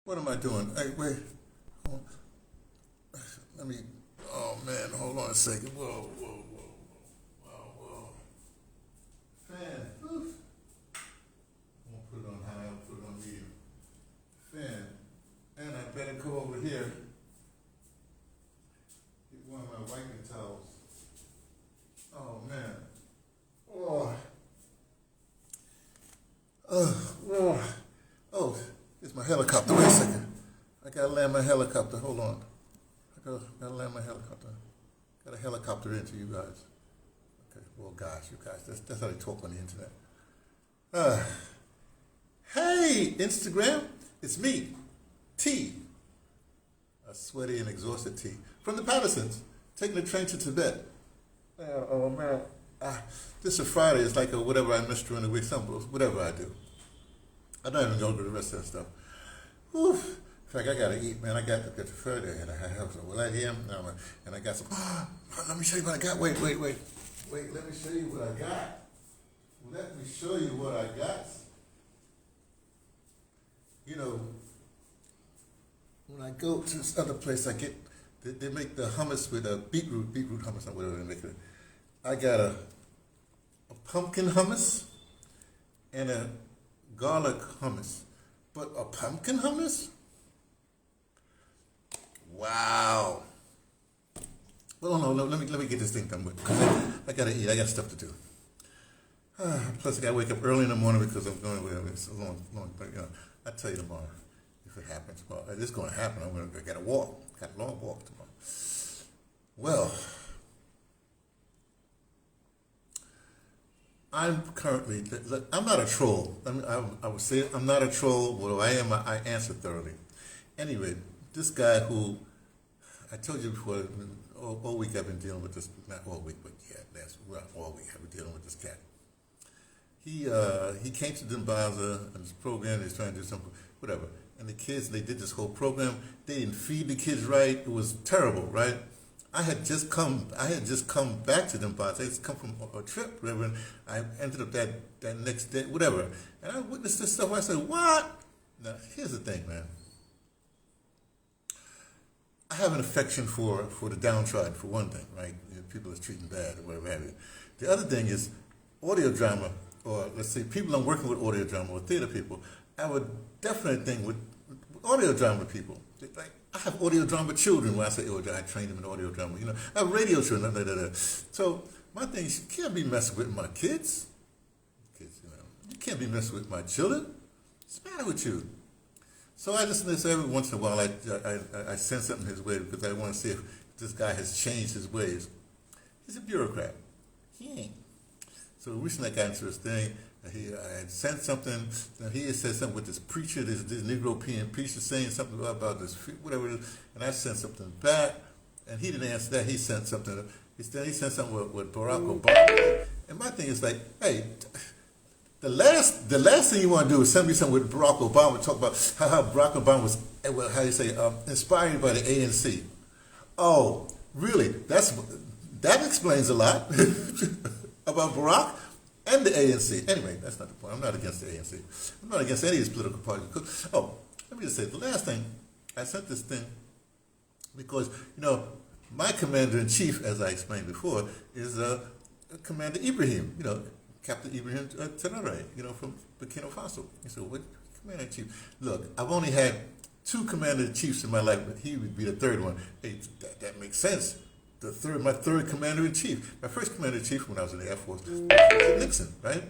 What am I doing? Hey, wait. Hold on. Let me. Oh man, hold on a second. Whoa, whoa, whoa, whoa, whoa, whoa. Fan. Oof. I'm gonna put it on high. I'll put it on medium. Fan. And I better go over here. Get one of my wiping towels. Oh man. Oh. Oh. Oh. It's my helicopter. Wait a second. I gotta land my helicopter. Hold on. I gotta land my helicopter. Got a helicopter into you guys. Okay. Well, gosh, you guys. That's how they talk on the internet. Hey, Instagram. It's me, T. A sweaty and exhausted T. From the Pattersons. Taking the train to Tibet. Oh man. This is Friday. It's like whatever I missed during the week. Whatever I do. I don't even go to the rest of that stuff. Whew. In fact, I gotta eat, man. I got to get further, and I have some. Well, I am, and I got some. Let me show you what I got. Wait. Let me show you what I got. Let me show you what I got. You know, when I go to this other place, they make the hummus with a beetroot hummus or whatever they make it. I got a pumpkin hummus and a garlic hummus. But a pumpkin hummus? Wow. Well, no, let me get this thing done with. I gotta eat. I got stuff to do. Plus, I gotta wake up early in the morning because I'm going with it's a long. But I'll tell you tomorrow if it happens. Well, it's going to happen. I gotta walk. Got a long walk tomorrow. Well, I'm not a troll. I would say I'm not a troll. Well, I am. I answer thoroughly. Anyway, this guy who I told you before, all week I've been dealing with this. Not all week, but yeah, all week I've been dealing with this cat. He came to Dumbaza and this program. He's trying to do something, whatever. And the kids, they did this whole program. They didn't feed the kids right. It was terrible, right? I had just come back to Dumbaza. I had come from a trip, whatever. And I ended up that next day, whatever. And I witnessed this stuff. I said, "What?" Now here's the thing, man. I have an affection for the downtrodden, for one thing, right? People that's treating bad or whatever have you. The other thing is audio drama, or let's say people I'm working with audio drama or theater people. I have a definite thing with audio drama people. Like, I have audio drama children. When I say audio, I train them in audio drama. I have radio children. So my thing is, you can't be messing with my kids. You can't be messing with my children. What's the matter with you? So I listen to this every once in a while. I send something his way because I want to see if this guy has changed his ways. He's a bureaucrat. He ain't. So recently I got into this thing. I had sent something. And he had said something with this preacher, this Negro preacher saying something about this, whatever it is. And I sent something back. And he didn't answer that. He sent something. He sent something with Barack Obama. And my thing is like, hey, the last thing you want to do is send me something with Barack Obama, talk about how Barack Obama was, how you say, inspired by the ANC. Oh, really? That explains a lot about Barack and the ANC. Anyway, that's not the point. I'm not against the ANC. I'm not against any of these political parties. Oh, let me just say, the last thing, I sent this thing because, my commander-in-chief, as I explained before, is Commander Ibrahim, Captain Ibrahim Traore, from Burkina Faso. He said, what commander-in-chief? Look, I've only had 2 commander-in-chiefs in my life, but he would be the third one. Hey, that makes sense. My third commander-in-chief. My first commander-in-chief when I was in the Air Force was Richard Nixon, right?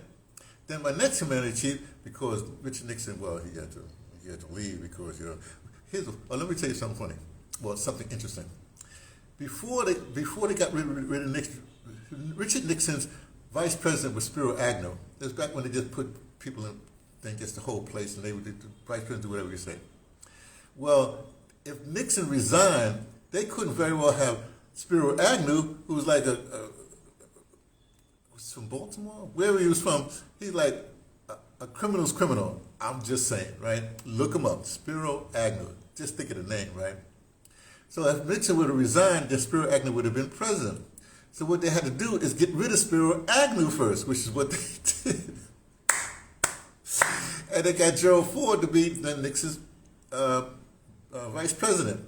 Then my next commander-in-chief, because Richard Nixon, well, he had to leave because, let me tell you something funny. Well, something interesting. Before they got rid of Nixon, Richard Nixon's vice president was Spiro Agnew. It was back when they just put people in, then just the whole place, and they would the vice president do whatever you say. Well, if Nixon resigned, they couldn't very well have Spiro Agnew, who was like was from Baltimore, wherever he was from. He's like a criminal's criminal. I'm just saying, right? Look him up, Spiro Agnew. Just think of the name, right? So if Nixon would have resigned, then Spiro Agnew would have been president. So what they had to do is get rid of Spiro Agnew first, which is what they did. And they got Gerald Ford to be Nixon's vice president.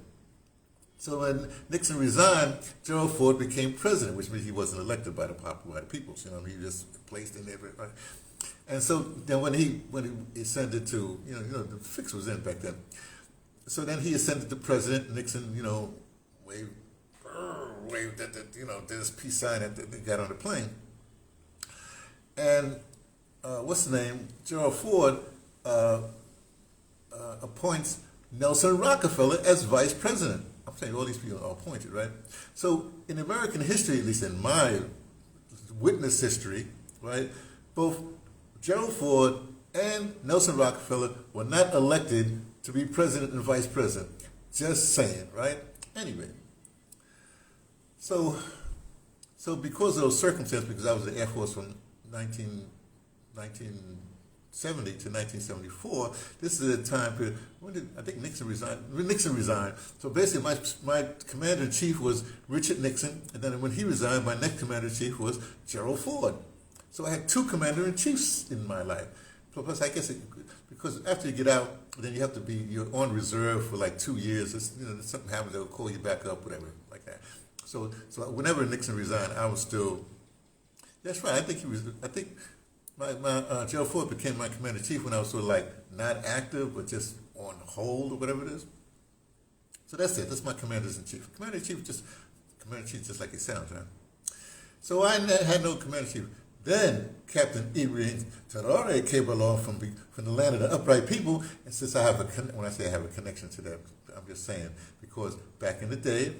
So when Nixon resigned, Gerald Ford became president, which means he wasn't elected by the people. You know, he just placed in there. Right? And so then when he ascended to, the fix was in back then. So then he ascended to president. Nixon, waved at did his peace sign and they got on the plane. And what's the name? Gerald Ford appoints Nelson Rockefeller as vice president. I'm saying all these people are appointed, right? So in American history, at least in my witness history, right, both Gerald Ford and Nelson Rockefeller were not elected to be president and vice president. Just saying, right? Anyway, so because of those circumstances, because I was in the Air Force from 1970 to 1974, this is a time period when I think Nixon resigned. Nixon resigned. So basically, my commander-in-chief was Richard Nixon, and then when he resigned, my next commander-in-chief was Gerald Ford. So I had two commander-in-chiefs in my life. Plus, I guess because after you get out, then you have to you're on reserve for like 2 years. Something happens, they'll call you back up, whatever, like that. So whenever Nixon resigned, I was still. That's right. I think my Gerald Ford became my commander-in-chief when I was sort of like not active, but just on hold or whatever it is. So that's it. That's my commander-in-chief. Commander-in-chief just like it sounds, right? So I had no commander-in-chief. Then Captain Ibrahim Traore came along from the land of the upright people, and since when I say I have a connection to that, I'm just saying because back in the day,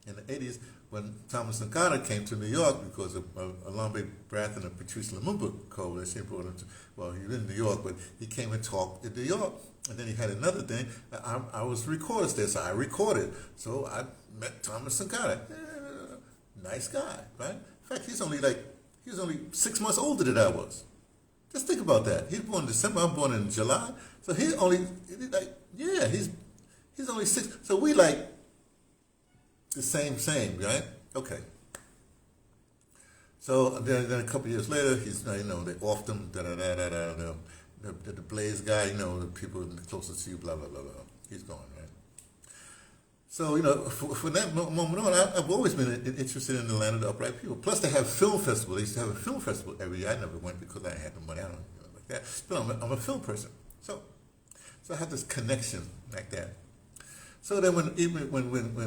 in the 80s, when Thomas Sankara came to New York because of Alambe Bratton and Patrice Lumumba coalition, brought him to, he was in New York, but he came and talked in New York. And then he had another thing. I was recorded there, so I recorded. So I met Thomas Sankara. Nice guy, right? In fact, he was only 6 months older than I was. Just think about that. He was born in December. I'm born in July. So he's only 6. So we like the same, right? Okay. So then a couple years later, they offed him, the Blaze guy, the people closest to you, blah, blah, blah, blah. He's gone, right? So, from that moment on, I've always been interested in the land of the upright people. Plus, they have film festival. They used to have a film festival every year. I never went because I had no money. I don't like that. But I'm a film person. So I have this connection like that. So then when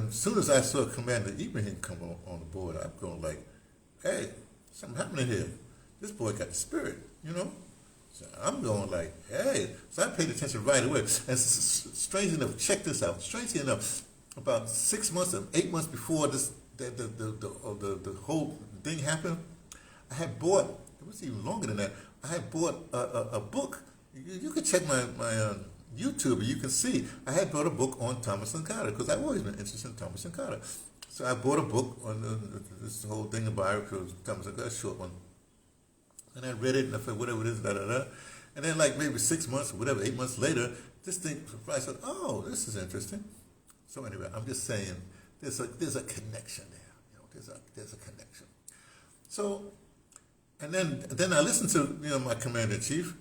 as soon as I saw Commander Ibrahim come on the board, I'm going like, hey, something happening here. This boy got the spirit, So I'm going like, hey. So I paid attention right away. And strange enough, check this out. Strangely enough, about 6 months or 8 months before the whole thing happened, I had bought, it was even longer than that, I had bought a book. You can check my YouTube, you can see I had bought a book on Thomas Sankara because I've always been interested in Thomas Sankara. So I bought a book on this whole thing about Thomas Sankara, a short one. And I read it and I thought, whatever it is, da-da-da. And then like maybe 6 months or whatever, 8 months later, this thing, I said, oh, this is interesting. So anyway, I'm just saying there's a connection there. There's a connection. So, and then I listened to, my commander-in-chief,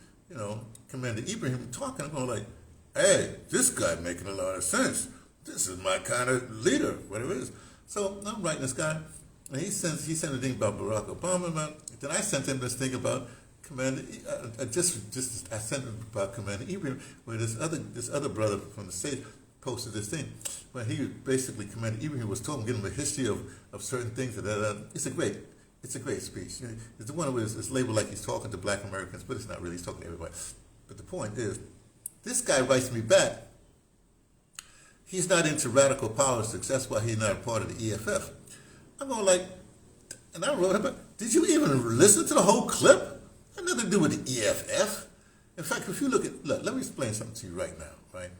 Commander Ibrahim talking. I'm going like, hey, this guy making a lot of sense. This is my kind of leader, whatever it is. So I'm writing this guy, and he sent a thing about Barack Obama. Then I sent him this thing about Commander. I sent him about Commander Ibrahim, where this other brother from the States posted this thing, where he basically Commander Ibrahim was talking, giving him a history of certain things. It's a great speech. It's the one where it's labeled like he's talking to Black Americans, but it's not really. He's talking to everybody. But the point is, this guy writes me back. He's not into radical politics. That's why he's not a part of the EFF. I'm going like, and I wrote him, did you even listen to the whole clip? It had nothing to do with the EFF. In fact, if you look, let me explain something to you right now, right?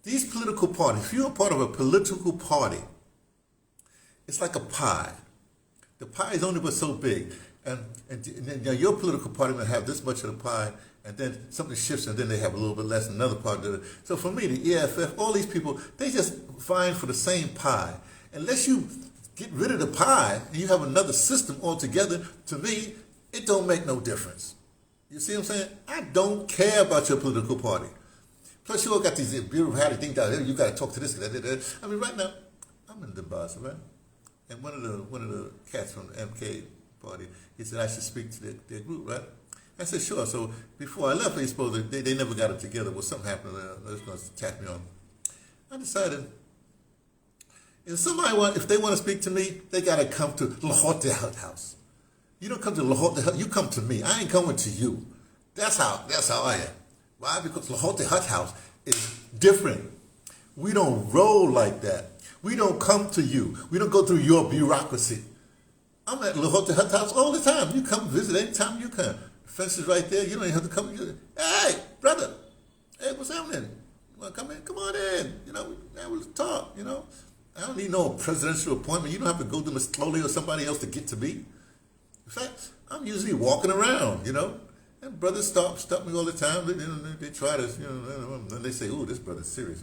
These political parties, if you're a part of a political party, it's like a pie. The pie is only but so big. And your political party will have this much of the pie, and then something shifts, and then they have a little bit less in another part of it. So for me, the EFF, all these people, they just vying for the same pie. Unless you get rid of the pie and you have another system altogether, to me, it don't make no difference. You see what I'm saying? I don't care about your political party. Plus, you all got these bureaucratic things down there. You got to talk to this. I mean, right now, I'm in the boss, right? And one of the cats from the MK party, he said I should speak to their group, right? I said sure. So before I left, they never got it together. Well, something happened. They was going to tap me on. I decided if they want to speak to me, they got to come to the Hotel House. You don't come to the Hotel. You come to me. I ain't coming to you. That's how I am. Why? Because the Hotel House is different. We don't roll like that. We don't come to you. We don't go through your bureaucracy. I'm at the Hotel House all the time. You come visit anytime you can. The fence is right there. You don't even have to come. Hey, brother. Hey, what's happening? You want to come in? Come on in. We'll talk, I don't need no presidential appointment. You don't have to go to Miss Chloe or somebody else to get to me. In fact, I'm usually walking around, and brothers stop me all the time. They try to, and they say, "Oh, this brother's serious."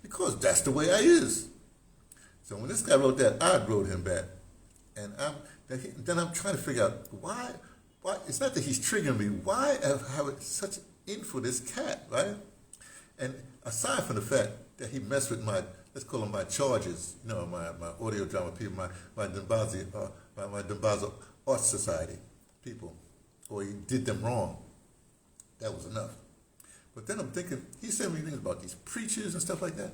Because that's the way I is. So when this guy wrote that, I wrote him back, and then I'm trying to figure out why. It's not that he's triggering me. Why have such in for this cat, right? And aside from the fact that he messed with let's call them my charges, my audio drama people, my Dumbaza Art Society people, or he did them wrong. That was enough. But then I'm thinking, he said me things about these preachers and stuff like that.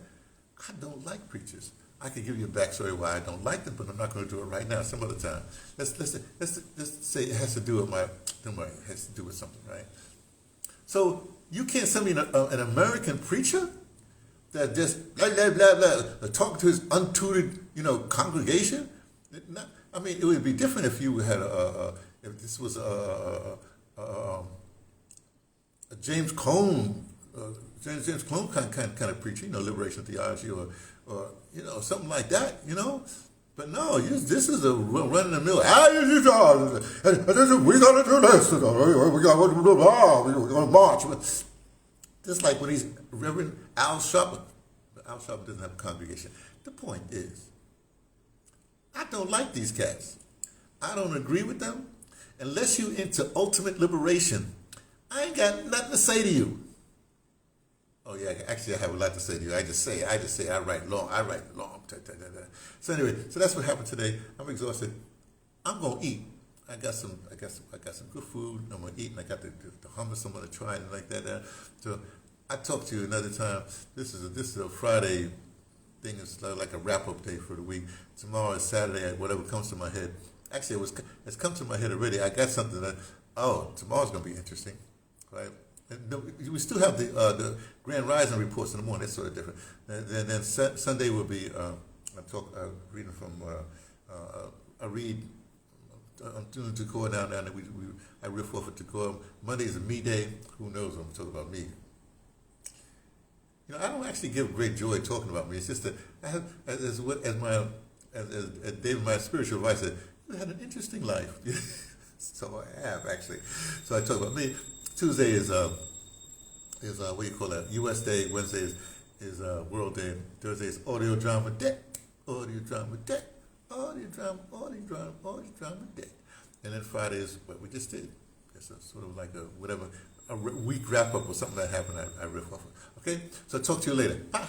I don't like preachers. I could give you a backstory why I don't like them, but I'm not going to do it right now. Some other time. Let's say it has to do with it has to do with something, right? So you can't send me an American preacher that just blah blah blah blah talking to his untutored congregation. It would be different if you had if this was a James Cone. James Cone kind of preaching, liberation theology or something like that, But no, this is a run in the mill. We got to do this. We got to march. Just like when he's Reverend Al Sharpton. Al Sharpton doesn't have a congregation. The point is, I don't like these cats. I don't agree with them. Unless you into ultimate liberation, I ain't got nothing to say to you. Oh yeah, actually I have a lot to say to you. I just say I write long. So anyway, so that's what happened today. I'm exhausted. I'm gonna eat. I got some good food. I'm gonna eat, and I got the hummus. I'm gonna try and like that. So I talk to you another time. This is a Friday thing. It's like a wrap up day for the week. Tomorrow is Saturday. Whatever comes to my head. Actually, it's come to my head already. I got something that tomorrow's gonna be interesting, right? We still have the Grand Rising reports in the morning. That's sort of different. Then Sunday will be reading from I read I'm doing Tagore now. I riff off of Tagore. Monday is a me day. Who knows? I'm talking about me. I don't actually give great joy talking about me. It's just that I have, as David, my spiritual advisor, said, you had an interesting life. So I have actually. So I talk about me. Tuesday is what do you call that? U.S. Day. Wednesday is World Day. Thursday is Audio Drama Day. Audio Drama Day. Audio Drama Day. And then Friday is what we just did. It's sort of like a week wrap up or something that happened. I riff off of. Okay. So talk to you later. Bye.